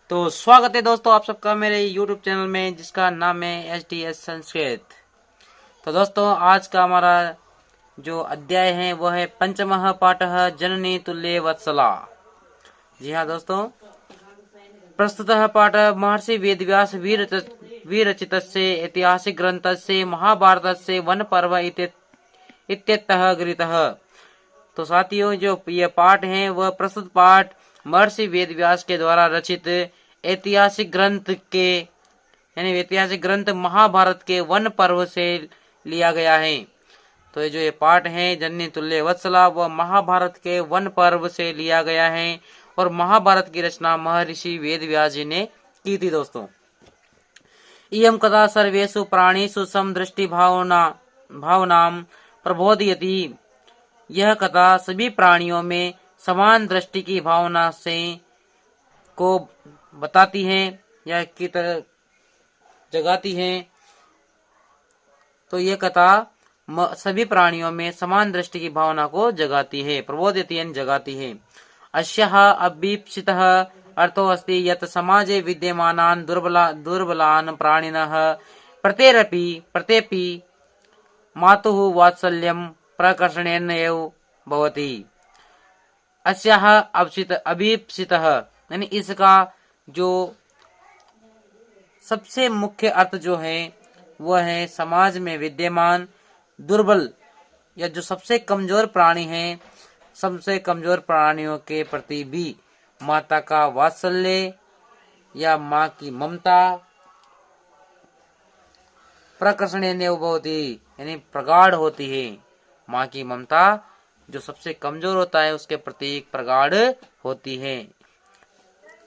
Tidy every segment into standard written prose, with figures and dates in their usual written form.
तो स्वागत है दोस्तों आप सबका मेरे YouTube चैनल में जिसका नाम है HDS संस्कृत। तो दोस्तों आज का हमारा जो अध्याय है वह है पंचमः पाठः जननी तुल्ये वत्सला। जी हाँ दोस्तों, प्रस्तुतः पाठः महर्षि वेदव्यास विरचितस्य ऐतिहासिक ग्रंथस्य महाभारतस्य वन पर्व इत्यतः गृहीतः। तो साथियों, जो ये पाठ है वह प्रस्तुत पाठ महर्षि वेदव्यास के द्वारा रचित ऐतिहासिक ग्रंथ महाभारत के वन पर्व से लिया गया है। तो ये जो ये पाठ है जननी तुल्य वत्सला वह महाभारत के वन पर्व से लिया गया है और महाभारत की रचना महर्षि वेदव्यास जी ने की थी। दोस्तों, इयं कथा सर्वेषु प्राणिषु समदृष्टि भावनाम प्रबोधयति। यह कथा सभी प्राणियों में समान दृष्टि की भावना से को बताती है या की तरह जगाती है। तो यह कथा सभी प्राणियों में समान दृष्टि की भावना को जगाती है, प्रबोधयति यानी जगाती है। अस्याः अभीप्सितः अर्थो अस्ति यत् समाजे विद्यमानान् दुर्बलान् प्राणिनः प्रत्येपि मातुः वात्सल्यं प्रकर्षणेन एव भवति। अस्याः अभीप्सितः यानी इसका जो सबसे मुख्य अर्थ जो है वह है समाज में विद्यमान दुर्बल या जो सबसे कमजोर प्राणी हैं, सबसे कमजोर प्राणियों के प्रति भी माता का वात्सल्य या माँ की ममता प्रकर्षणीय भवति यानी प्रगाढ़ होती है। माँ की ममता जो सबसे कमजोर होता है उसके प्रति प्रगाढ़ होती है।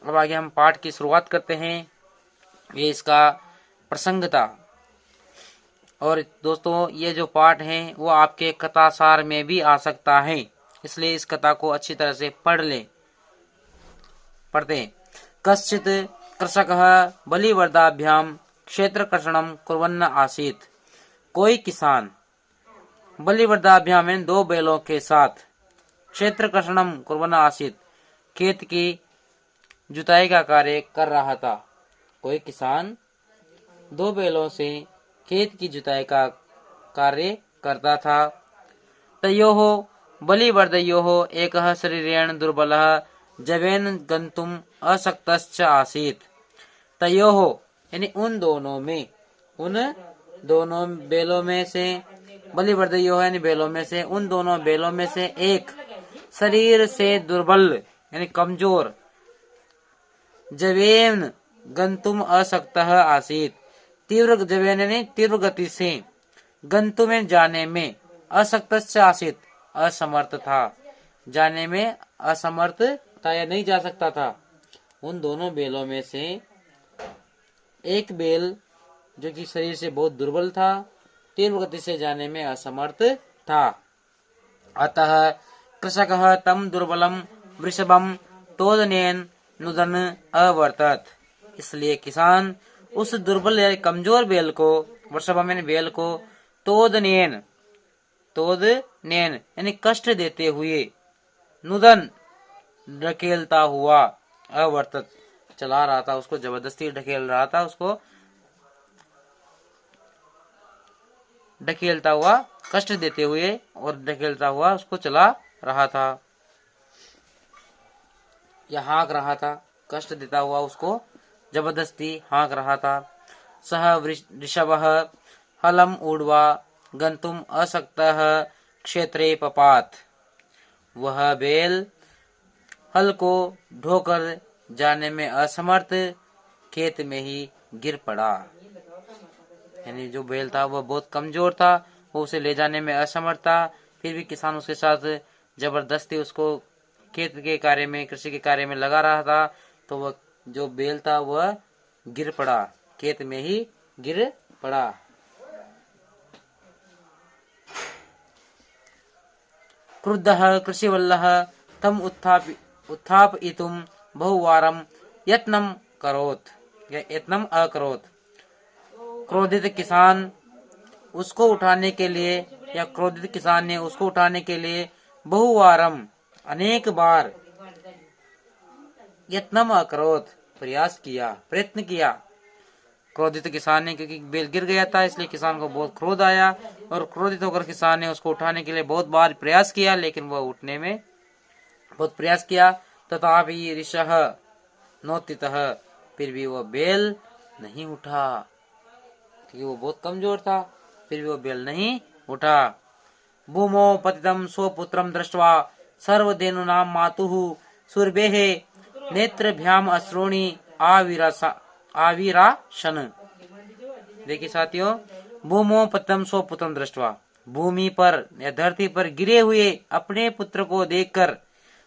अब आगे हम पाठ की शुरुआत करते हैं। ये इसका प्रसंग था। और दोस्तों, ये जो पाठ है वो आपके कथासार में भी आ सकता है, इसलिए इस कथा को अच्छी तरह से पढ़ते हैं। कश्चित कृषकः बलिवर्दाभ्याम क्षेत्रकर्षणं कुर्वन् आसीत्। कोई किसान बलिवर्दाभ्याम में 2 बैलों के साथ क्षेत्रकर्षणं कुर्वन् आसीत् खेत की जुताई का कार्य कर रहा था। कोई किसान 2 बैलों से खेत की जुताई का कार्य करता था। तयोः बलिवर्दयोः एकः शरीरेण दुर्बलः जवेन गन्तुम् अशक्तश्च आसीत्। तयोः यानी उन दोनों बैलों में से, बलिवर्दयोः यानी बैलों में से, उन दोनों बैलों में से एक शरीर से दुर्बल यानी कमजोर, जवेन गंतुम असक्तः आसीत, तीव्र जवेन यानी तीव्र गति से, गंतुम में जाने में, असक्तश्च आसीत असमर्थ था, जाने में असमर्थ था या नहीं जा सकता था। उन दोनों बैलों में से एक बैल जो कि शरीर से बहुत दुर्बल था, तीव्र गति से जाने में असमर्थ था। अतः कृषकः तम दुर्बलम वृषभम तोदनेन नुदन अवर्तत। इसलिए किसान उस दुर्बल या कमजोर बैल को, वृषभम यानी बैल को, तोदनेन यानी कष्ट देते हुए, नुदन ढकेलता हुआ, अवर्तत चला रहा था, उसको जबरदस्ती ढकेल रहा था, उसको ढकेलता हुआ, कष्ट देते हुए और ढकेलता हुआ उसको चला रहा था या हाँक रहा था, कष्ट देता हुआ उसको जबरदस्ती हाँक रहा था। सह वृषभः हलम ऊर्ध्वा गंतुम अशक्तः क्षेत्रे पपात। वह बैल हल को ढोकर जाने में असमर्थ खेत में ही गिर पड़ा। यानी जो बैल था वह बहुत कमजोर था, वो उसे ले जाने में असमर्थ था, फिर भी किसान उसके साथ जबरदस्ती उसको खेत के कार्य में, कृषि के कार्य में लगा रहा था, तो वह जो बैल था वह गिर पड़ा, खेत में ही गिर पड़ा। क्रुद्धः कृषिवल्लः तम उत्थापयितुं बहुवारं यत्नं अकरोत्। क्रोधित किसान उसको उठाने के लिए, या क्रोधित किसान ने उसको उठाने के लिए बहुवारम अनेक बार यत्नम अकरोत प्रयास किया, प्रयत्न किया। क्रोधित किसान ने, क्योंकि बेल गिर गया था इसलिए किसान को बहुत क्रोध आया और क्रोधित होकर किसान ने उसको उठाने के लिए बहुत बार प्रयास किया, लेकिन वह उठने में बहुत प्रयास किया। तथापि ऋषः नोत्थितः, फिर भी वह बेल नहीं उठा, क्योंकि वो बहुत कमजोर था। फिर भी वो बेल नहीं उठा। भूमो पतितं स्वपुत्रं दृष्ट्वा सर्वधेनूनां मातुः सुरभेः नेत्रभ्याम अश्रूणि आविराशन। देखिए साथियों, भूमो पतितं स्वपुत्रं दृष्ट्वा, भूमि पर या धरती पर गिरे हुए अपने पुत्र को देखकर,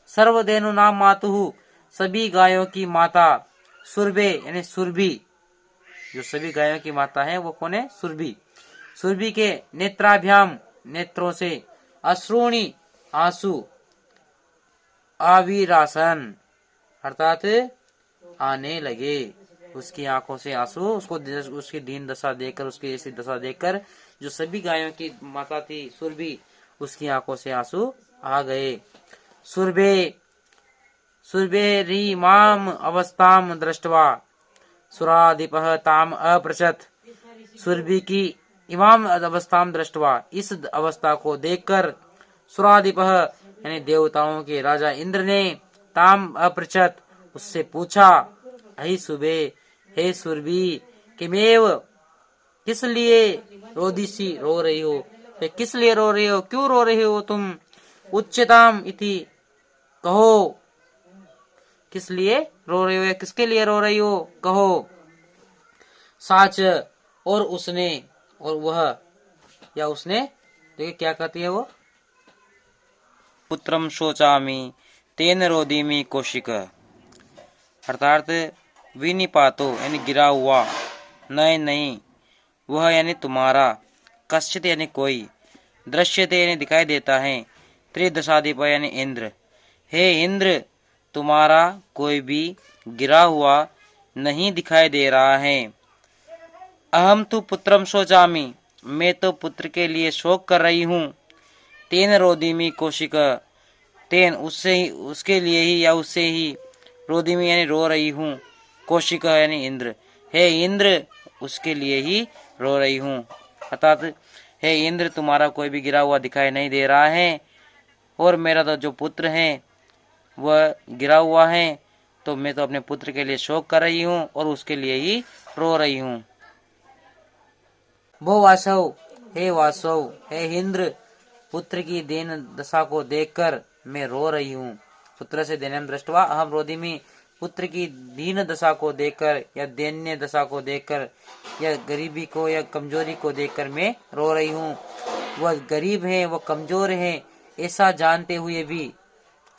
सर्वधेनूनां मातुः, सभी गायों की माता, सुरभे यानी सुरभि, जो सभी गायों की माता है वो कौन है? सुरभि। सुरभि के नेत्राभ्याम, नेत्रों से, अश्रूणि आंसू, आविरासन अर्थात आने लगे, उसकी आंखों से आंसू, उसको उसकी दीन दशा देखकर, उसकी ऐसी दशा देखकर, जो सभी गायों की माता थी सुरभि, उसकी आंखों से आंसू आ गए। सुरभे सुरभेरीमाम अवस्थाम दृष्ट्वा सुराधिपः ताम अपृच्छत्, सुरभि की इमाम अवस्थाम दृष्ट्वा, इस अवस्था को देखकर, सुराधिपः यानी देवताओं के राजा इंद्र ने, ताम अपृच्छत् उससे पूछा, अहि सुबे, हे सुरभि, किमेव किस लिए रोदिसी रो रही हो, किस लिए रो रही हो, क्यों रो रही हो तुम? उच्चताम इति, कहो, किस लिए रो रही हो या किसके लिए रो रही हो, कहो। साच, और उसने, और वह या उसने, देखिए क्या कहती है वो, पुत्रम शोचामी तेन रोदिमी कौशिक, अर्थात विनिपातो यानी गिरा हुआ, नहीं वह यानी तुम्हारा, कश्चित यानी कोई, दृश्यते यानी दिखाई देता है, त्रिदशाधिप यानी इंद्र, हे इंद्र तुम्हारा कोई भी गिरा हुआ नहीं दिखाई दे रहा है। अहम तो पुत्रम शोचामी, मैं तो पुत्र के लिए शोक कर रही हूँ। तेन रोदिमी कौशिक, तेन उससे ही, उसके लिए ही या उससे ही, रोदिमी यानी रो रही हूँ, कौशिक यानी इंद्र, हे इंद्र उसके लिए ही रो रही हूँ। अर्थात हे इंद्र तुम्हारा कोई भी गिरा हुआ दिखाई नहीं दे रहा है, और मेरा तो जो पुत्र है वह गिरा हुआ है, तो मैं तो अपने पुत्र के लिए शोक कर रही हूँ और उसके लिए ही रो रही हूँ। भो वासव, हे वासव, हे इंद्र, पुत्र की दीन दशा को देखकर मैं रो रही हूँ। पुत्र से दीनम दृष्टवा अहम रोदिमी, पुत्र की दीन दशा को देखकर या दैन्य दशा को देखकर या गरीबी को या कमजोरी को देखकर मैं रो रही हूँ। वह गरीब है, वह कमजोर है, ऐसा जानते हुए भी,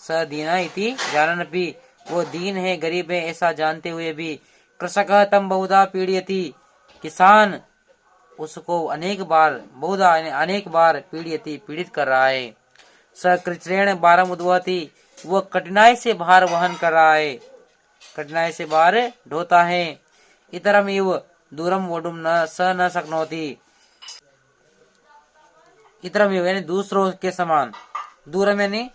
स दीना इति जाननपि, वो दीन है, गरीब है, ऐसा जानते हुए भी, कृषक तम बहुधा पीड़यति, किसान उसको अनेक बार, बहुधा अनेक बार पीड़यति पीड़ित कर रहा है। सकृच्छ्रेण भारम उद्वहति, वह कठिनाई से भार वहन कर रहा है, कठिनाई से भार ढोता है। इतरम इव दूरम वोडुम न शक्नोति, इतरम इव यानी दूसरों के समान, दूरम यानी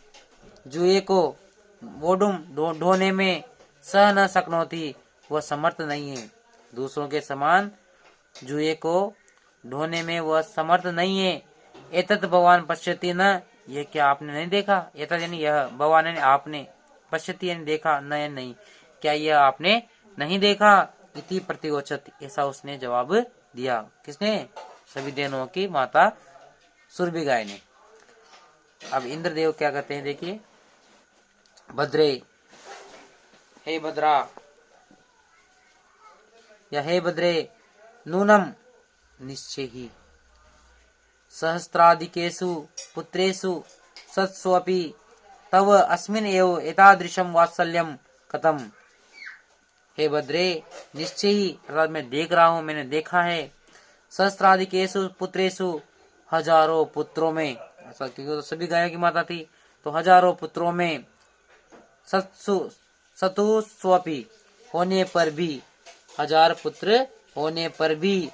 जुए को, वोडुम ढोने में, सह न शक्नोति वह समर्थ नहीं है, दूसरों के समान जुए को ढोने में वह समर्थ नहीं है। एतत् भगवान पश्यति न, यह क्या आपने नहीं देखा, एतत् यानी यह, भगवान यानी आपने, पश्यति यानी देखा, न यानी नहीं, क्या यह आपने नहीं देखा? इति प्रतिवचत, ऐसा उसने जवाब दिया। किसने? सभी देनों की माता सुरभि गाय ने। अब इंद्रदेव क्या कहते हैं देखिए, भद्रे, हे भद्रा, या हे भद्रे, नूनम निश्चय ही, सहस्त्राधिकेषु पुत्रेषु सत्स्वपि तव अस्मिन् एव एतादृशं वात्सल्यं कथम। हे भद्रे, निश्चय ही, अर्थात मैं देख रहा हूँ, मैंने देखा है, सहस्त्राधिकेषु पुत्रेषु, हजारों पुत्रों में, ऐसा क्योंकि तो सभी गायों की माता थी, तो हजारों पुत्रों में, सतुस्वपि होने पर भी, हजार पुत्र होने पर भी,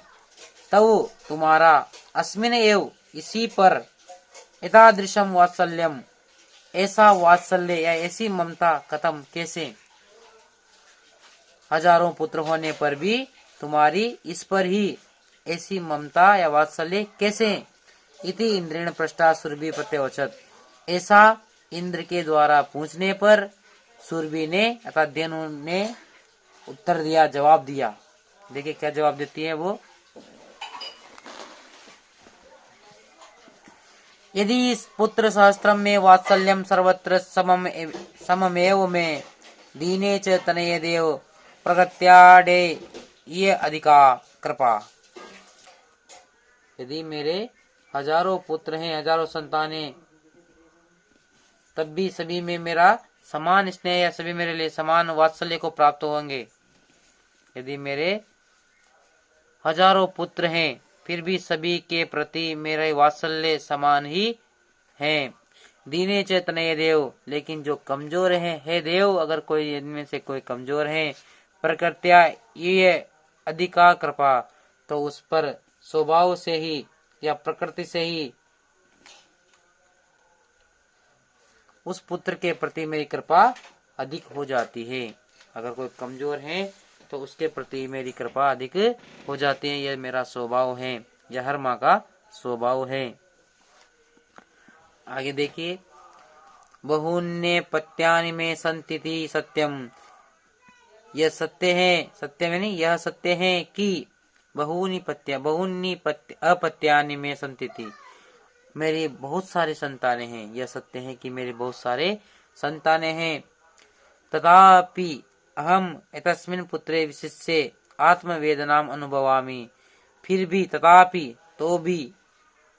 तव तुम्हारा, अस्मिन एव इसी पर, एतादृशम वात्सल्यम ऐसा वात्सल्य या ऐसी ममता, कथम कैसे, हजारों पुत्र होने पर भी तुम्हारी इस पर ही ऐसी ममता या वात्सल्य कैसे? इति इंद्रेण पृष्ठा सुरभि प्रत्युवचत। ऐसा इंद्र के द्वारा पूछने पर सुरभि ने अर्थात धेनु ने उत्तर दिया, जवाब दिया। देखिए क्या जवाब देती है वो। यदि पुत्र सहस्त्रम में वात्सल्यम सर्वत्र सममेव में दीने च तनये देव प्रगत्याडे ये अधिका कृपा। यदि मेरे हजारों पुत्र हैं, हजारों संतानें, तब भी सभी में मेरा समान स्नेह या सभी मेरे लिए समान वात्सल्य को प्राप्त होंगे। यदि मेरे हजारों पुत्र हैं फिर भी सभी के प्रति मेरे वात्सल्य समान ही हैं। दीने चेतनय देव, लेकिन जो कमजोर हैं, हे देव, अगर कोई इनमें से कोई कमजोर है, प्रकृत्या ये अधिका कृपा, तो उस पर स्वभाव से ही या प्रकृति से ही उस पुत्र के प्रति मेरी कृपा अधिक हो जाती है। अगर कोई कमजोर है तो उसके प्रति मेरी कृपा अधिक हो जाती है। यह मेरा स्वभाव है, यह हर माँ का स्वभाव है। आगे देखिए, बहुन्य पत्यानि में संतिति सत्यम। यह सत्य है, सत्य में नहीं, यह सत्य है कि बहुन्नी अपत्यानि में संतिति, मेरी बहुत सारी संतानें हैं। यह सत्य है कि मेरे बहुत सारे संतानें हैं। तथापि अहम एतस्मिन् पुत्रे विशिष्य आत्मवेदनाम अनुभवामि। फिर भी, तथापि तो भी,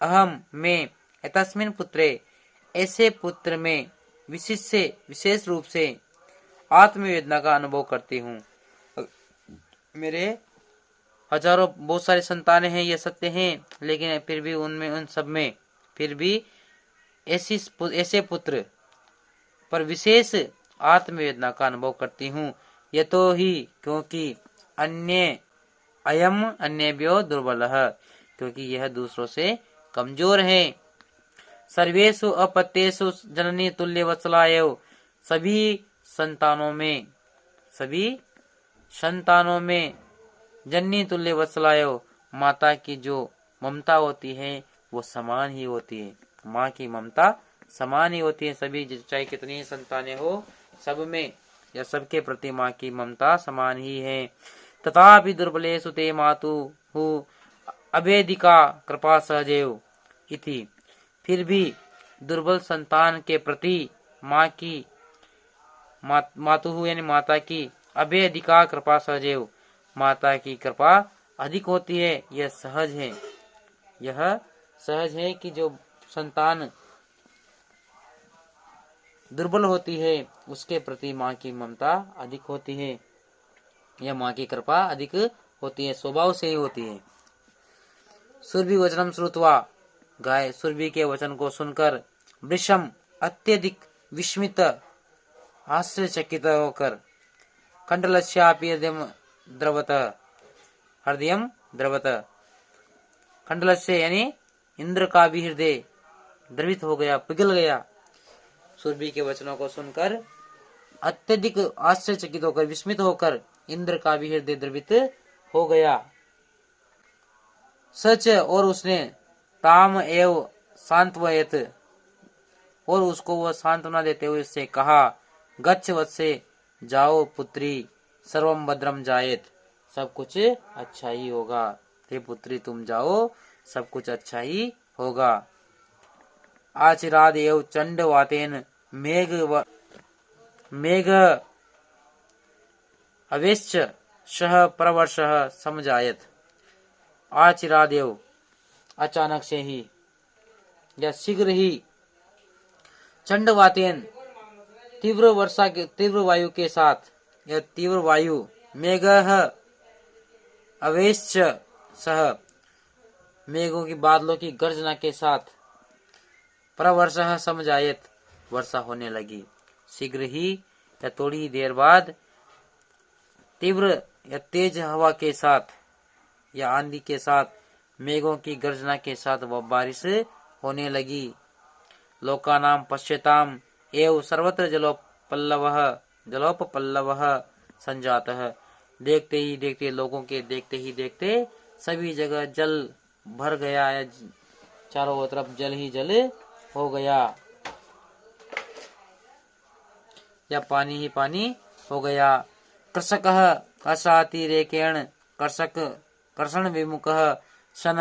अहम मैं एतस्मिन् पुत्रे ऐसे पुत्र में विशेष रूप से आत्मवेदना का अनुभव करती हूँ। मेरे हजारों बहुत सारी संतानें हैं, ये सत्य हैं, लेकिन फिर भी उनमें उन सब में फिर भी ऐसे पुत्र पर विशेष आत्मवेदना का अनुभव करती हूँ। यह तो ही क्योंकि अन्यभ्यो दुर्बल है, क्योंकि यह दूसरों से कमजोर है। सर्वेषु अपत्येषु जननी तुल्य वत्सलायव, सभी संतानों में जननी तुल्य वत्सलायव, माता की जो ममता होती है वो समान ही होती है। माँ की ममता समान ही होती है। सभी चाहे कितनी ही संतानें हो, सब में या सबके प्रति माँ की ममता समान ही है। तथापि दुर्बलेषु ते मातुः अभेदिका कृपा सहजेव इति। फिर भी दुर्बल संतान के प्रति मातुः यानी माता की अभेदिका कृपा सहजेव, माता की कृपा अधिक होती है। यह सहज है कि जो संतान दुर्बल होती है उसके प्रति माँ की ममता अधिक होती है, या माँ की कृपा अधिक होती है, स्वभाव से ही होती है। सुरभि वचनम श्रुत्वा, गाय सुरभि के वचन को सुनकर वृषम अत्यधिक विस्मित आश्चर्यचकित होकर कंडलस्यापि हृदयम द्रवत, कंडलस्य यानी इंद्र का भी हृदय द्रवित हो गया, पिघल गया। सुरभि के वचनों को सुनकर अत्यधिक आश्चर्यचकित होकर, विस्मित होकर इंद्र का भी हृदय द्रवित हो गया। सच, और उसने ताम एव सांत्वयत, और उसको वह सांत्वना देते हुए उससे कहा, गच्छ वत्से, जाओ पुत्री, सर्वम भद्रम जायेत, सब कुछ अच्छा ही होगा। हे पुत्री तुम जाओ, सब कुछ अच्छा ही होगा। आचिराद एव चंडवातेन मेघ अवेश्च शह प्रवर्षः समजायत। आचिरादेव, अचानक से ही या शीघ्र ही, चंडवातेन तीव्र वायु के साथ, या तीव्र वायु, मेघ अवेश्च सह, मेघों की बादलों की गर्जना के साथ, प्रवर्षः समजायत, वर्षा होने लगी। शीघ्र ही या थोड़ी देर बाद तीव्र या तेज हवा के साथ या आंधी के साथ, मेघों की गर्जना के साथ वह बारिश होने लगी। लोकानाम पश्यताम एव सर्वत्र जलोपपल्लवः संजातः, देखते ही देखते, लोगों के देखते ही देखते सभी जगह जल भर गया, या चारों तरफ जल ही जल हो गया, या पानी ही पानी हो गया। कृषकः असातिरेकेण कर्षक कर्षण विमुखः सन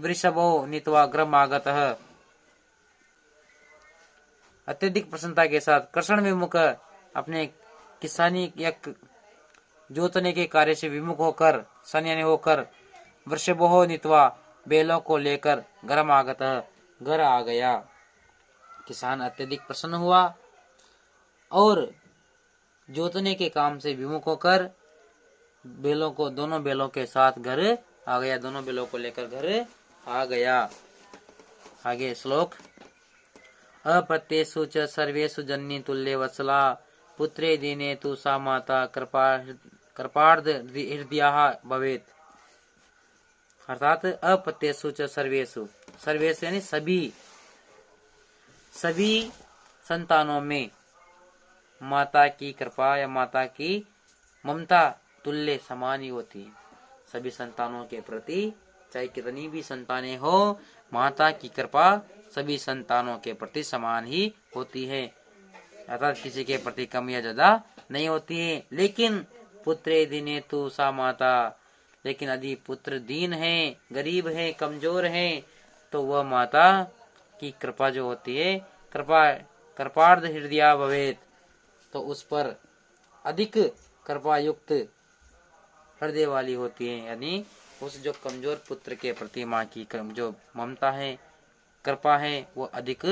वृषभो नीत्वा ग्रामागतः। अत्यधिक प्रसन्नता के साथ कर्षण विमुख, अपने किसानी या जोतने के कार्य से विमुख होकर, सन यानी होकर, वृषभो नीत्वा, बैलों को लेकर, ग्रामागतः, घर आ गया। किसान अत्यधिक प्रसन्न हुआ और जोतने के काम से विमुख होकर बैलों को, दोनों बैलों के साथ घर आ गया, दोनों बैलों को लेकर घर आ गया। आगे श्लोक। अप्रत्येषु च सर्वेषु जन्नी तुल्ये वत्सला पुत्रे दीने तु सा माता कृपार्ध हृदयाः भवेत्। अर्थात अप्रत्येषु च सर्वेषु, सर्वेषु यानी सभी संतानों में माता की कृपा या माता की ममता तुल्य समान ही होती है। सभी संतानों के प्रति, चाहे कितनी भी संतानें हो, माता की कृपा सभी संतानों के प्रति समान ही होती है, अर्थात किसी के प्रति कम या ज्यादा नहीं होती है। लेकिन पुत्रे दीने तु सा माता, लेकिन यदि पुत्र दीन है, गरीब है, कमजोर है, तो वह माता की कृपा जो होती है, कृपार्ध हृदया भवेत्, तो उस पर अधिक कृपा युक्त हृदय वाली होती है। यानी उस जो कमजोर पुत्र के प्रति माँ की जो ममता है, कृपा है, वो अधिक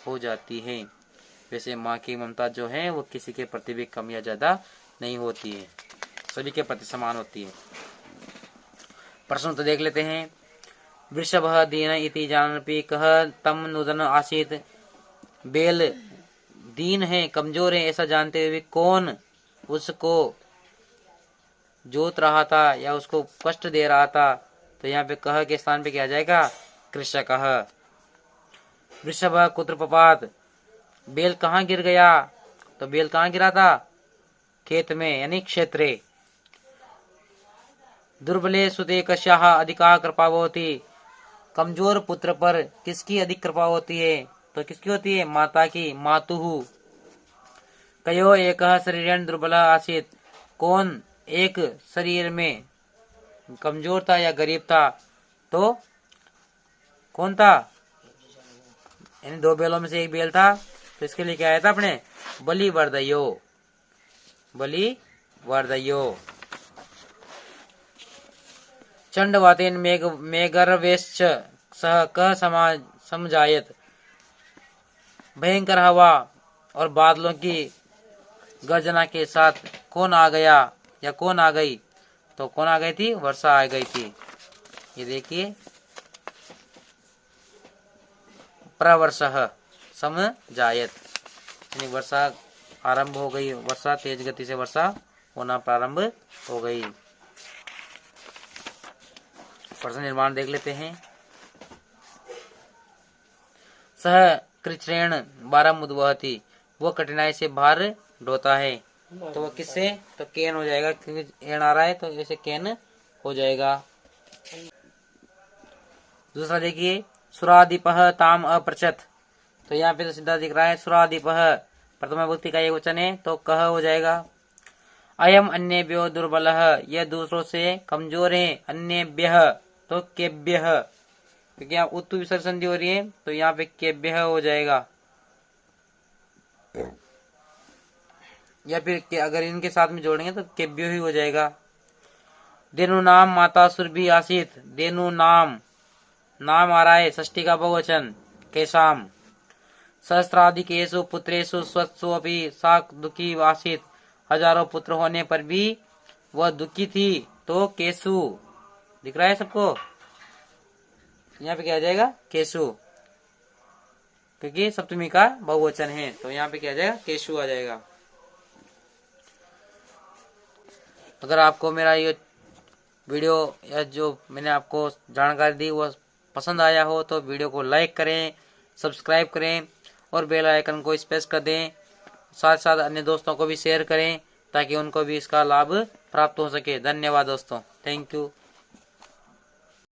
हो जाती है। वैसे माँ की ममता जो है वो किसी के प्रति भी कम या ज्यादा नहीं होती है, सभी के प्रति समान होती है। प्रश्न तो देख लेते हैं। वृषभः दीन इति जानपि कः तम नुदन आसीत्। बैल दीन है, कमजोर है, ऐसा जानते हुए कौन उसको जोत रहा था या उसको कष्ट दे रहा था। तो यहाँ पे कह के स्थान पे क्या आ जाएगा, कृषकः। वृषभ कुत्र पपात, बैल कहाँ गिर गया, तो बैल कहाँ गिरा था, खेत में यानी क्षेत्रे। दुर्बले सुते कस्याः अधिका कृपा होती, कमजोर पुत्र पर किसकी अधिक कृपा होती है, तो किसकी होती है, माता की, मातुः। कयो एकः शरीरेण दुर्बल आसीत्, कौन एक शरीर में कमजोर था या गरीब था, तो कौन था, यानी दो बैलों में से एक बैल था, तो इसके लिए क्या आया था अपने, बलि वर्धयो, बलि वर्धयो। चंडवातेन मेघर्वेश्च सह कः समजायत, भयंकर हवा और बादलों की गर्जना के साथ कौन आ गया या कौन आ गई, तो कौन आ गई थी, वर्षा आ गई थी। ये देखिए, प्रवर्षः समजायत, यानी वर्षा आरंभ हो गई, वर्षा तेज गति से वर्षा होना प्रारंभ हो गई। प्रश्न निर्माण देख लेते हैं। सह कृच्छ्रेण भारम उद्वहति, वो कठिनाई से भार ढोता है, तो वह किससे, तो केन हो जाएगा, क्योंकि एण आ रहा है तो ऐसे केन हो जाएगा। दूसरा देखिए, सुरादीपः ताम अपृच्छत, तो यहाँ पे तो सीधा दिख रहा है सुरादीपः, प्रथमा विभक्ति का एक वचन है तो कह हो जाएगा। अयम अन्येभ्यो दुर्बलः, यह दूसरों से कमजोर है, अन्येभ्यः तो केभ्यः, क्योंकि यहाँ उत्तु विसर्ग संधि हो रही है तो यहाँ पे केभ्यः हो जाएगा, या फिर अगर इनके साथ में जोड़ेंगे तो केभ्यो ही हो जाएगा। देनु नाम माता सुरभि आसीत, देनु नाम, नाम आ रहा है षष्ठी का बहुवचन, केशाम। सहस्राधिकेषु पुत्रेषु स्वत्सु अपि सा दुखी आसीत, हजारों पुत्र होने पर भी वह दुखी थी, तो केशु दिख रहा है सबको, यहाँ पे क्या आ जाएगा, केशु, क्योंकि सप्तमी का बहुवचन है तो यहाँ पे क्या आ जाएगा, केशु आ जाएगा। अगर आपको मेरा ये वीडियो या जो मैंने आपको जानकारी दी वह पसंद आया हो तो वीडियो को लाइक करें, सब्सक्राइब करें और बेल आइकन को स्पेस कर दें, साथ साथ अन्य दोस्तों को भी शेयर करें ताकि उनको भी इसका लाभ प्राप्त हो सके। धन्यवाद दोस्तों, थैंक यू।